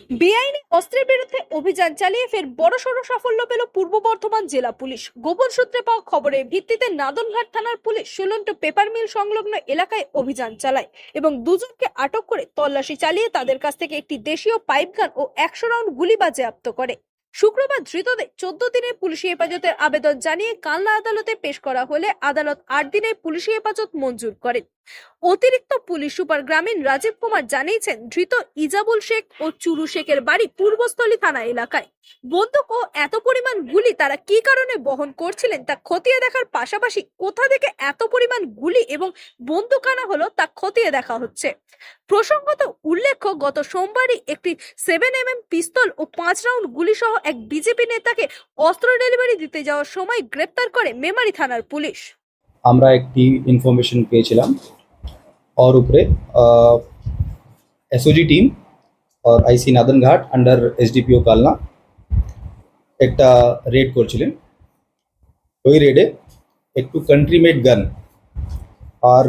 বেআইনি অস্ত্রের বিরুদ্ধে অভিযান চালিয়ে ফের বড়সড় সাফল্য পেল পূর্ব বর্ধমান জেলা পুলিশ। গোপন সূত্রে পাওয়া খবরের ভিত্তিতে নাদনঘাট থানার পুলিশ সুলন্ত পেপার মিল সংলগ্ন এলাকায় অভিযান চালায় এবং দুজনকে আটক করে তল্লাশি চালিয়ে তাদের কাছ থেকে একটি দেশীয় পাইপগান ও 100 রাউন্ড গুলি বাজেয়াপ্ত করে। শুক্রবার ধৃতদের 14 দিনের পুলিশি হেফাজতের আবেদন জানিয়ে কালনা আদালতে পেশ করা হলে আদালত 8 দিনের পুলিশি হেফাজত মঞ্জুর করেন। অতিরিক্ত পুলিশ সুপার গ্রামীণ রাজীব কুমার জানিয়েছেন, ধৃত ইজাবুল শেখ ও চুরু শেখের বাড়ি পূর্বস্থলী থানা এলাকায়। বন্দুক ও এত পরিমাণ গুলি তারা কি কারণে বহন করছিলেন তা খতিয়ে দেখার পাশাপাশি কোথা থেকে এত পরিমাণ গুলি এবং বন্দুক আনা হলো তা খতিয়ে দেখা হচ্ছে। প্রসঙ্গত উল্লেখ্য, গত সোমবারই একটি 7mm পিস্তল ও 5 রাউন্ড গুলি সহ এক বিজেপি নেতাকে অস্ত্র ডেলিভারি দিতে যাওয়ার সময় গ্রেপ্তার করে মেমারি থানার পুলিশ। আমরা একটি ইনফরমেশন পেয়েছিলাম और ऊपरे एसओजी टीम और आईसी नादनघाट अंडर एसडीपीओ कालना एक रेड করছিলেন। ওই রেডে একটু कंट्री मेड गन और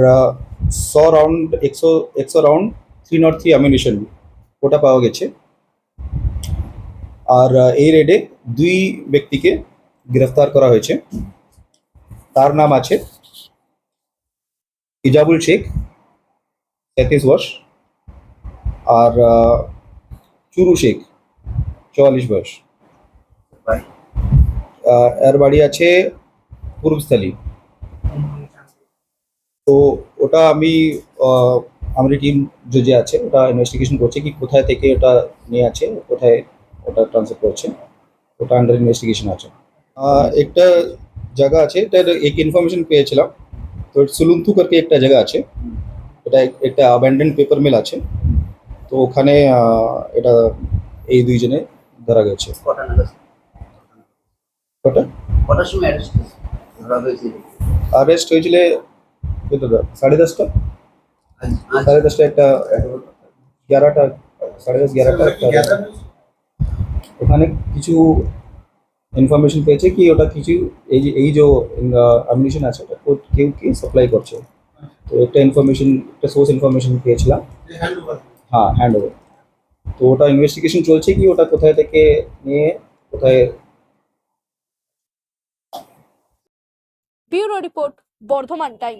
100 রাউন্ড 100 রাউন্ড 303 অ্যামিনিশন ওটা পাওয়া গেছে। আর এই রেডে দুই ব্যক্তিকে গ্রেফতার করা হয়েছে। তার নাম আছে ইজাবুল শেখ 33 वर्ष और चुरू शेख 44 वर्ष। এর বাড়ি আছে পূর্বস্থলী। তো ওটা আমার টিম যে আছে ওটা ইনভেস্টিগেশন করছে কি কোথায় থেকে ওটা নিয়ে আছে, কোথায় ওটা ট্রান্সফার করছে, ওটা আন্ডার ইনভেস্টিগেশন আছে। একটা জায়গা আছে, এটার এক ইনফরমেশন পেয়েছিলাম। তো সুলুন্তু করকে একটা জায়গা আছে, এটা একটা অ্যাবান্ডেন্ড পেপার মিল আছে। তো ওখানে এটা এই দুইজনে ধরা গেছে। অ্যারেস্ট হয়েছিল 10:30 10:30 একটা 11টা 10:30 11টা। ওখানে কিছু ইনফরমেশন পেয়েছে কি ওটা কিছু এই যে অ্যামিনিশন আছে ওটা কেউ কি সাপ্লাই করছে। তো একটা ইনফরমেশন, একটা সোর্স ইনফরমেশন পেয়েছিলাম। হ্যাঁ, হ্যান্ড ওভার। তো ওটা ইনভেস্টিগেশন চলছে কি ওটা কোথায় থেকে নিয়ে কোথায়। Bureau report, Bardhaman time.